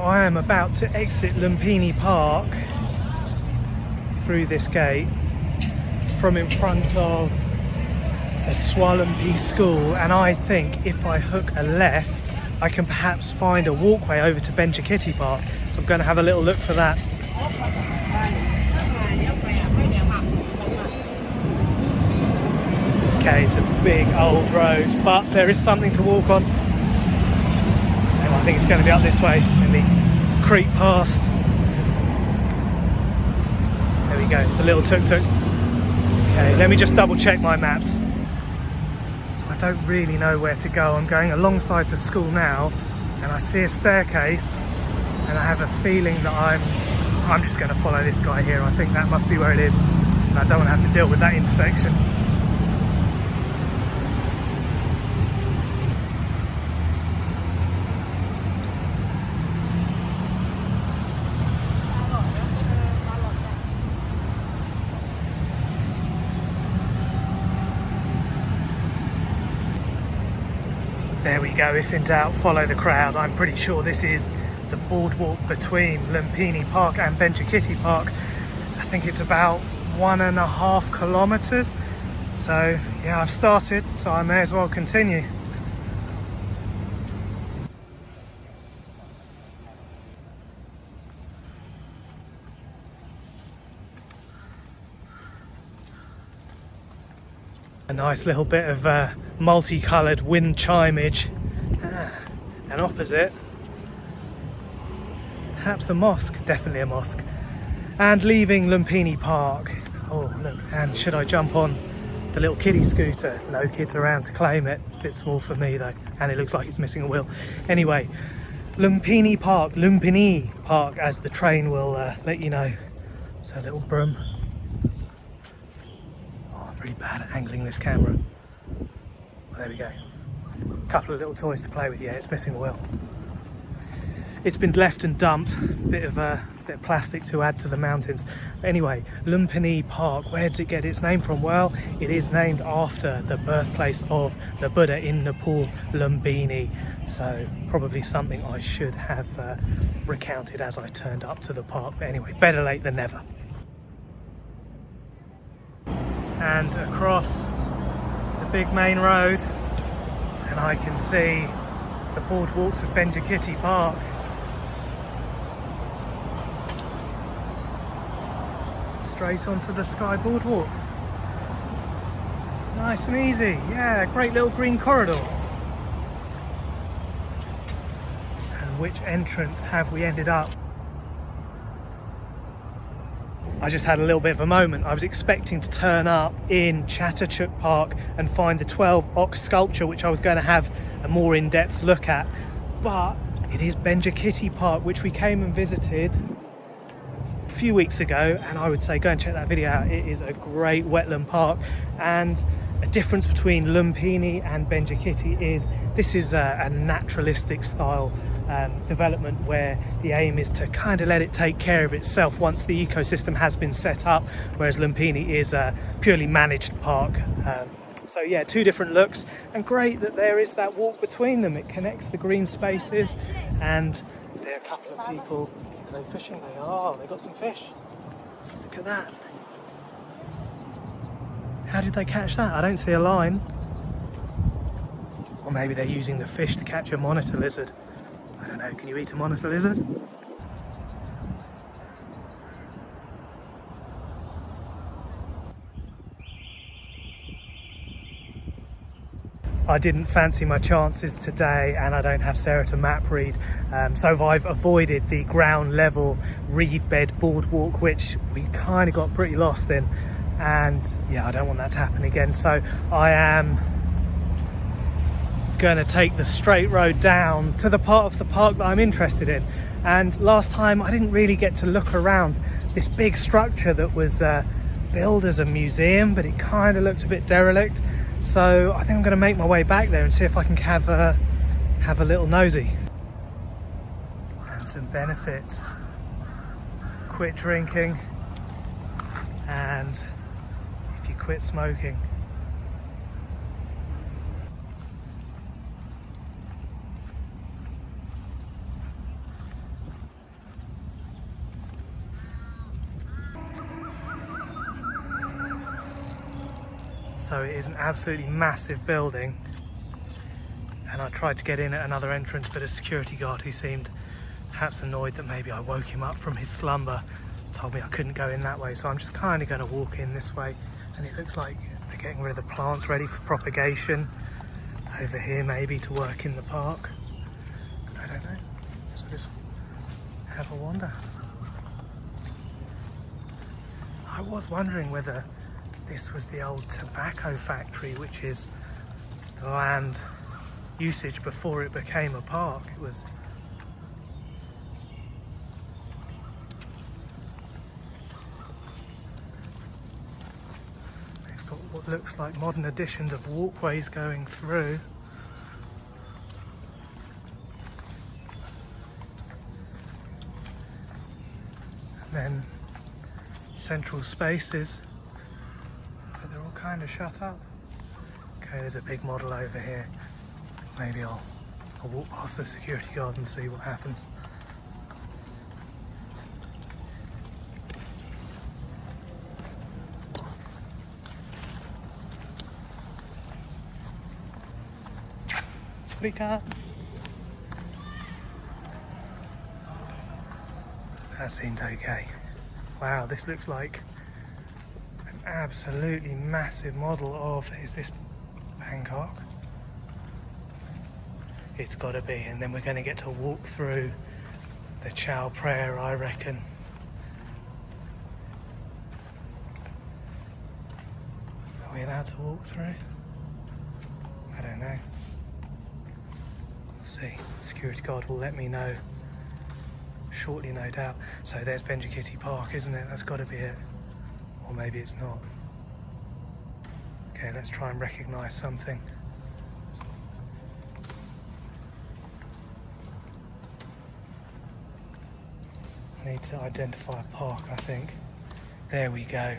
I am about to exit Lumphini Park through this gate from in front of the Swallumpy School, and I think if I hook a left I can perhaps find a walkway over to Benchakitti Park, so I'm going to have a little look for that. Okay, it's a big old road, but there is something to walk on. And I think it's going to be up this way, and the creek past. There we go, the little tuk-tuk. Okay, let me just double check my maps. So I don't really know where to go. I'm going alongside the school now, and I see a staircase, and I have a feeling that I'm just going to follow this guy here. I think that must be where it is, and I don't want to have to deal with that intersection. There we go, if in doubt, follow the crowd. I'm pretty sure this is the boardwalk between Lumphini Park and Benchakitti Park. I think it's about 1.5 kilometers. So yeah, I've started, so I may as well continue. A nice little bit of multicoloured wind chimeage. And opposite, perhaps a mosque, definitely a mosque. And leaving Lumphini Park. Oh look, and should I jump on the little kiddie scooter? No kids around to claim it. A bit small for me though, and it looks like it's missing a wheel. Anyway, Lumphini Park, as the train will let you know. So a little broom. Really bad at angling this camera. Well, there we go. A couple of little toys to play with. Yeah, it's missing a wheel. It's been left and dumped. Bit of plastic to add to the mountains. Anyway, Lumphini Park. Where does it get its name from? Well, it is named after the birthplace of the Buddha in Nepal, Lumphini. So probably something I should have recounted as I turned up to the park. But anyway, better late than never. And across the big main road, and I can see the boardwalks of Benchakitti Park. Straight onto the Sky Boardwalk. Nice and easy, yeah, great little green corridor. And which entrance have we ended up? I just had a little bit of a moment. I was expecting to turn up in Chatterchuk Park and find the 12 ox sculpture, which I was going to have a more in-depth look at. But it is Benchakitti Park, which we came and visited a few weeks ago, and I would say go and check that video out. It is a great wetland park, and a difference between Lumphini and Benchakitti is this is a naturalistic style development where the aim is to kind of let it take care of itself once the ecosystem has been set up, whereas Lumphini is a purely managed park. So yeah, two different looks, and great that there is that walk between them. It connects the green spaces, and there are a couple of people. Are they fishing? They are. They got some fish. Look at that. How did they catch that? I don't see a line. Or maybe they're using the fish to catch a monitor lizard. I don't know, can you eat a monitor lizard? I didn't fancy my chances today, and I don't have Sarah to map read, so I've avoided the ground level reed bed boardwalk, which we kind of got pretty lost in, and yeah, I don't want that to happen again. So I am going to take the straight road down to the part of the park that I'm interested in. And last time I didn't really get to look around this big structure that was billed as a museum, but it kind of looked a bit derelict. So I think I'm going to make my way back there and see if I can have a little nosy. And some benefits: quit drinking, and if you quit smoking. So it is an absolutely massive building. And I tried to get in at another entrance, but a security guard who seemed perhaps annoyed that maybe I woke him up from his slumber told me I couldn't go in that way. So I'm just kind of going to walk in this way. And it looks like they're getting rid of the plants ready for propagation. Over here maybe to work in the park. I don't know. So just have a wander. I was wondering whether this was the old tobacco factory, which is the land usage before it became a park. It was they've got what looks like modern additions of walkways going through. And then central spaces, but they're all kind of shut up. Okay, there's a big model over here. Maybe I'll walk past the security guard and see what happens. Sirikit. That seemed okay. Wow, this looks like an absolutely massive model of, is this Bangkok? It's got to be, and then we're going to get to walk through the Chow Prayer, I reckon. Are we allowed to walk through? I don't know. We'll see. The security guard will let me know shortly, no doubt. So there's Benchakitti Park, isn't it? That's got to be it. Or maybe it's not. Okay, let's try and recognise something. I need to identify a park, I think. There we go.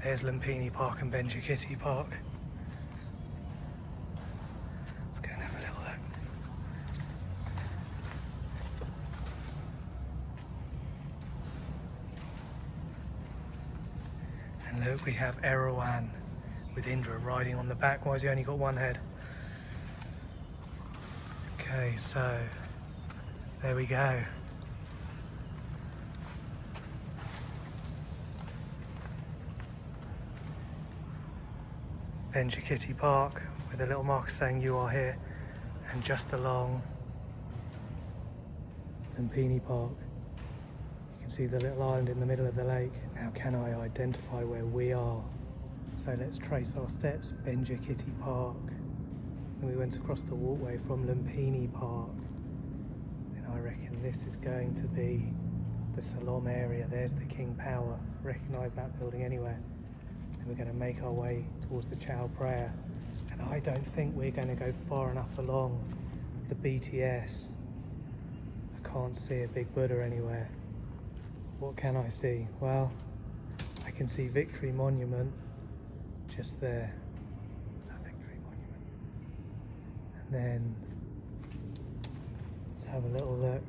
There's Lumphini Park and Benchakitti Park. Let's go and have a little look. And look, we have Erawan with Indra riding on the back. Why has he only got one head? Okay, so there we go. Benchakitti Park with a little marker saying you are here, and just along Lumphini Park you can see the little island in the middle of the lake. Now can I identify where we are? So let's trace our steps. Benchakitti Park, and we went across the walkway from Lumphini Park, and I reckon this is going to be the Salom area. There's the King Power, recognise that building anywhere. And we're going to make our way towards the Chow Prayer, and I don't think we're going to go far enough along the BTS. I can't see a big Buddha anywhere. What can I see? Well, I can see Victory Monument just there. Is that Victory Monument? And then let's have a little look.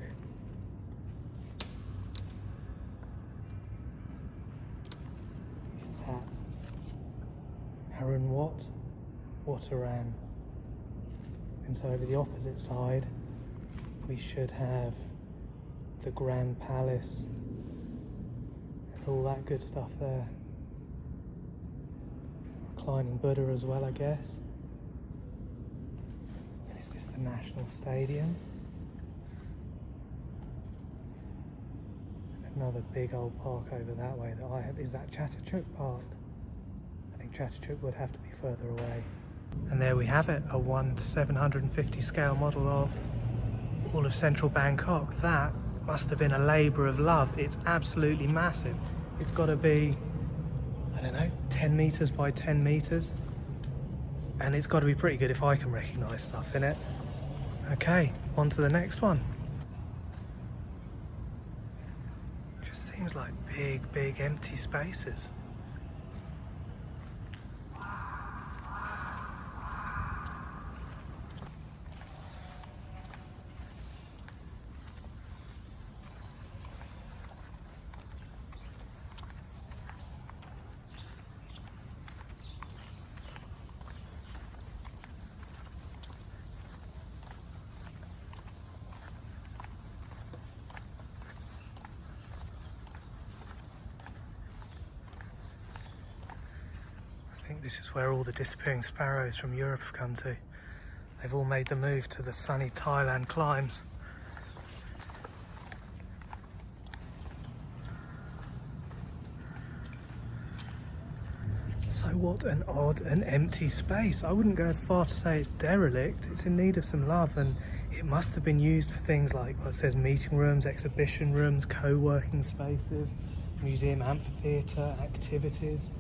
Aaron Wataran. And so over the opposite side we should have the Grand Palace and all that good stuff there. Reclining Buddha as well, I guess. And is this the National Stadium? And another big old park over that way that I have. Is that Chatuchak Park? I think Chatuchak would have to be further away. And there we have it, a 1:750 scale model of all of central Bangkok. That must have been a labour of love. It's absolutely massive. It's got to be, I don't know, 10 metres by 10 metres. And it's got to be pretty good if I can recognise stuff in it. Okay, on to the next one. Just seems like big empty spaces. This is where all the disappearing sparrows from Europe have come to. They've all made the move to the sunny Thailand climes. So what an odd and empty space. I wouldn't go as far to say it's derelict. It's in need of some love, and it must have been used for things like, well, it says meeting rooms, exhibition rooms, co-working spaces, museum amphitheatre, activities.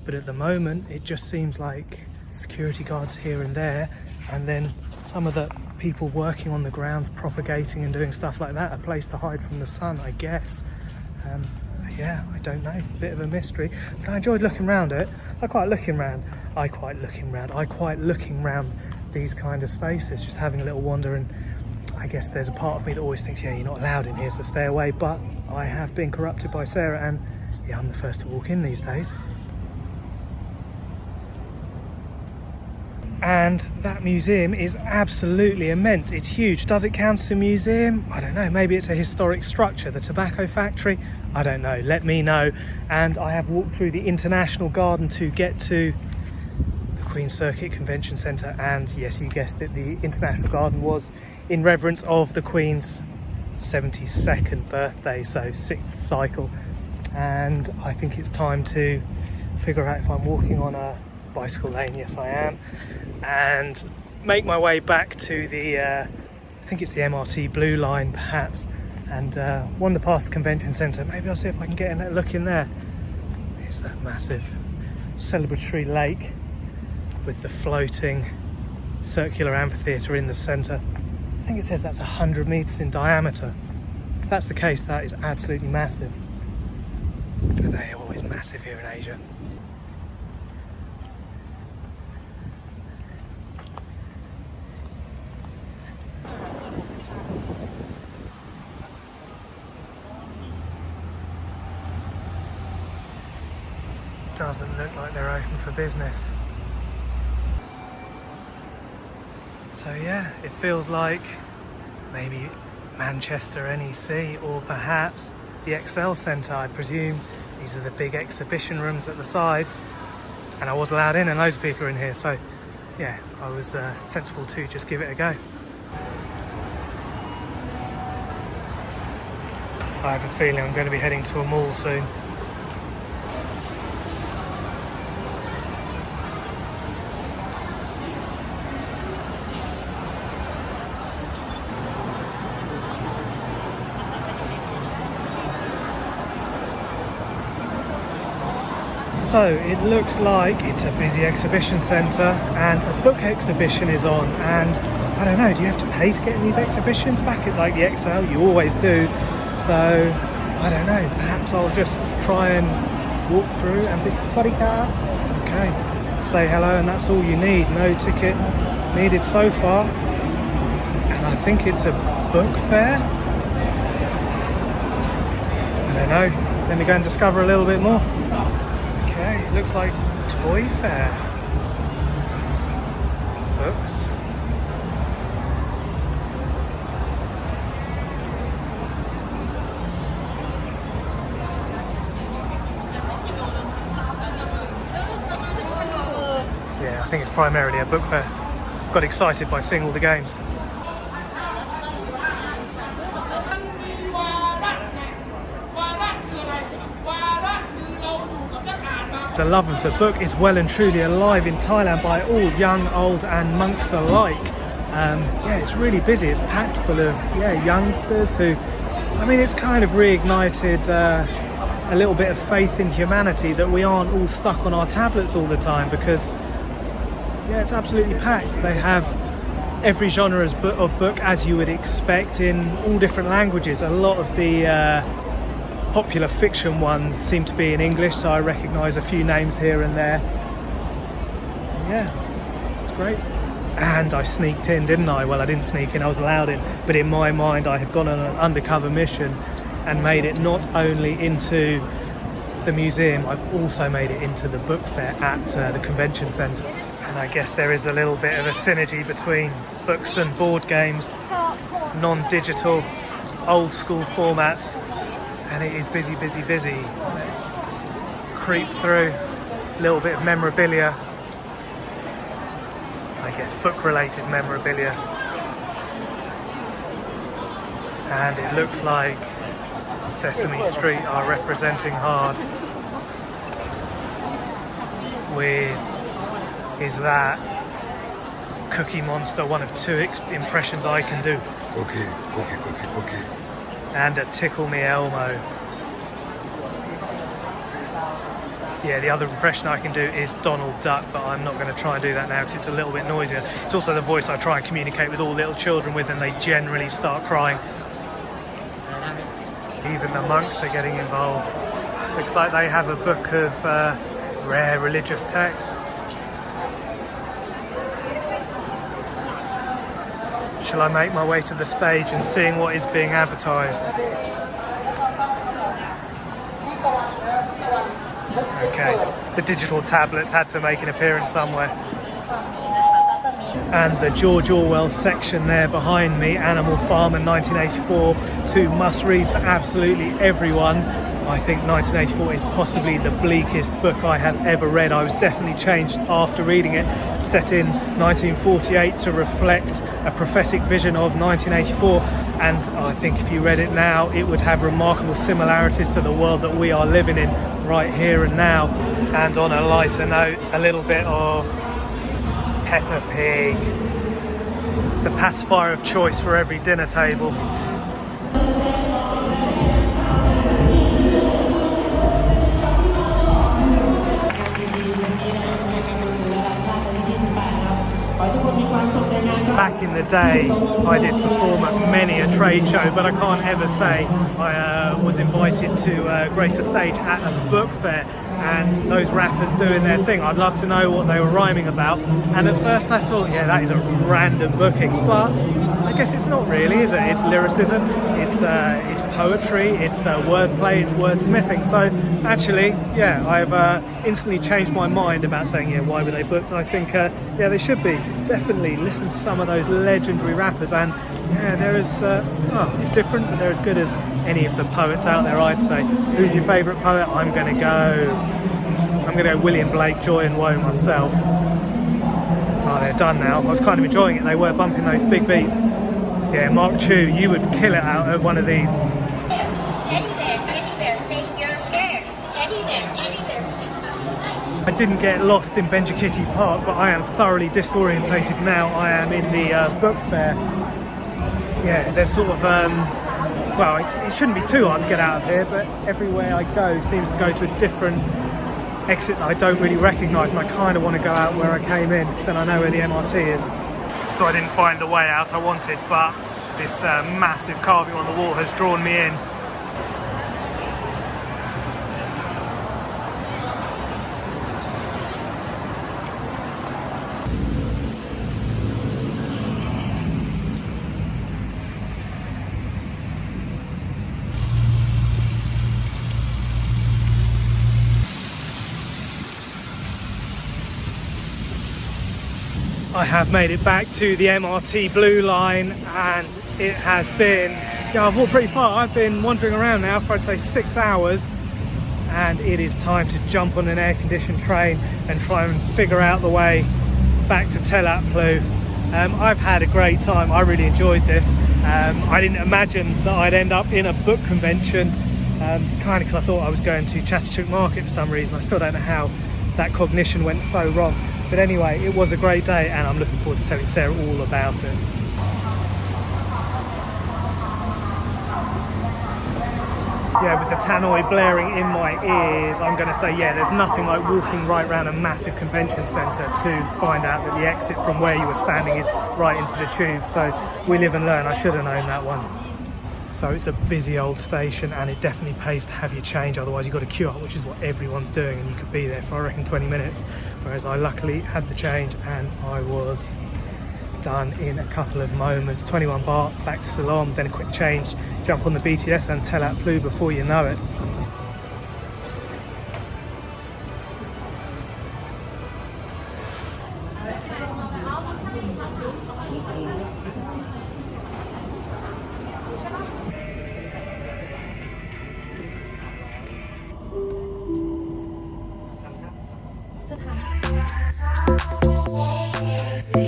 But at the moment, it just seems like security guards here and there, and then some of the people working on the grounds propagating and doing stuff like that, a place to hide from the sun, I guess. Yeah, I don't know, a bit of a mystery, but I enjoyed looking around it. I quite looking round these kind of spaces, just having a little wander. And I guess there's a part of me that always thinks, yeah, you're not allowed in here, so stay away. But I have been corrupted by Sarah, and yeah, I'm the first to walk in these days. And that museum is absolutely immense. It's huge. Does it count as a museum? I don't know. Maybe it's a historic structure. The tobacco factory? I don't know. Let me know. And I have walked through the International Garden to get to the Queen Sirikit Convention Centre. And yes, you guessed it, the International Garden was in reverence of the Queen's 72nd birthday, so 6th cycle. And I think it's time to figure out if I'm walking on a bicycle lane. Yes, I am. And make my way back to the I think it's the MRT Blue Line perhaps, and wander past the convention centre. Maybe I'll see if I can get a look in there. Here's that massive celebratory lake with the floating circular amphitheatre in the centre. I think it says that's 100 metres in diameter. If that's the case, that is absolutely massive. They are always massive here in Asia. Doesn't look like they're open for business. So yeah, it feels like maybe Manchester NEC or perhaps the Excel Centre. I presume these are the big exhibition rooms at the sides, and I was allowed in and loads of people are in here, so yeah, I was sensible to just give it a go. I have a feeling I'm going to be heading to a mall soon. So it looks like it's a busy exhibition centre and a book exhibition is on, and I don't know, do you have to pay to get in these exhibitions? Back at like the XL you always do, so I don't know, perhaps I'll just try and walk through and say Sarika, okay, say hello, and that's all you need. No ticket needed so far, and I think it's a book fair. I don't know, let me go and discover a little bit more. Okay, it looks like toy fair. Books. Yeah, I think it's primarily a book fair. Got excited by seeing all the games. The love of the book is well and truly alive in Thailand by all, young, old and monks alike. Yeah, it's really busy. It's packed full of youngsters who, I mean, it's kind of reignited a little bit of faith in humanity that we aren't all stuck on our tablets all the time, because yeah, it's absolutely packed. They have every genre of book as you would expect in all different languages. A lot of the popular fiction ones seem to be in English, so I recognise a few names here and there. Yeah, it's great. And I sneaked in, didn't I? Well, I didn't sneak in, I was allowed in, but in my mind I have gone on an undercover mission and made it not only into the museum, I've also made it into the book fair at the convention centre. And I guess there is a little bit of a synergy between books and board games, non-digital, old school formats. And it is busy, busy, busy. Let's creep through a little bit of memorabilia. guess, book-related memorabilia. And it looks like Sesame Street are representing hard with Is That Cookie Monster, one of two impressions I can do. Cookie. And a Tickle Me Elmo. Yeah, the other impression I can do is Donald Duck, but I'm not going to try and do that now because it's a little bit noisier. It's also the voice I try and communicate with all little children with, and they generally start crying. Even the monks are getting involved. Looks like they have a book of rare religious texts. Shall I make my way to the stage and seeing what is being advertised? Okay, the digital tablets had to make an appearance somewhere. And the George Orwell section there behind me, Animal Farm and 1984, two must-reads for absolutely everyone. I think 1984 is possibly the bleakest book I have ever read. I was definitely changed after reading it. Set in 1948 to reflect a prophetic vision of 1984, and I think if you read it now, it would have remarkable similarities to the world that we are living in right here and now. And on a lighter note, a little bit of Peppa Pig, the pacifier of choice for every dinner table. Back in the day, I did perform at many a trade show, but I can't ever say I was invited to grace the stage at a book fair, and those rappers doing their thing. I'd love to know what they were rhyming about, and at first I thought, yeah, that is a random booking, but I guess it's not really, is it? It's lyricism, it's poetry, it's wordplay, it's wordsmithing. So actually, yeah, I've instantly changed my mind about saying, yeah, why were they booked? I think, yeah, they should be. Definitely listen to some of those legendary rappers, and yeah, there is, it's different, but they're as good as any of the poets out there, I'd say. Who's your favourite poet? I'm going to go William Blake, Joy and Woe myself. Oh, they're done now. I was kind of enjoying it. They were bumping those big beats. Yeah, Mark Chu, you would kill it out of one of these. Teddy bear, say your prayers. Teddy bear. I didn't get lost in Benchakitti Park, but I am thoroughly disorientated now. I am in the book fair. Yeah, there's sort of, well, it shouldn't be too hard to get out of here, but everywhere I go seems to go to a different exit that I don't really recognise, and I kind of want to go out where I came in, because then I know where the MRT is. So I didn't find the way out I wanted, but this massive carving on the wall has drawn me in. I have made it back to the MRT Blue Line, and it has been, yeah, I've walked pretty far. I've been wandering around now for, I'd say, 6 hours, and it is time to jump on an air-conditioned train and try and figure out the way back to Tel Plu. I've had a great time. I really enjoyed this. I didn't imagine that I'd end up in a book convention, kind of because I thought I was going to Chatuchak Market for some reason. I still don't know how that cognition went so wrong. But anyway, it was a great day, and I'm looking forward to telling Sarah all about it. Yeah, with the tannoy blaring in my ears, I'm going to say, yeah, there's nothing like walking right around a massive convention centre to find out that the exit from where you were standing is right into the tube. So we live and learn. I should have known that one. So it's a busy old station, and it definitely pays to have your change, otherwise you've got to queue up, which is what everyone's doing, and you could be there for, I reckon, 20 minutes. Whereas I luckily had the change and I was done in a couple of moments. 21 baht, back to Ceylon, then a quick change, jump on the BTS and Tel Plu before you know it.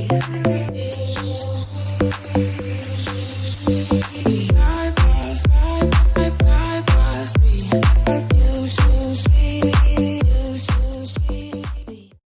Teddy bear.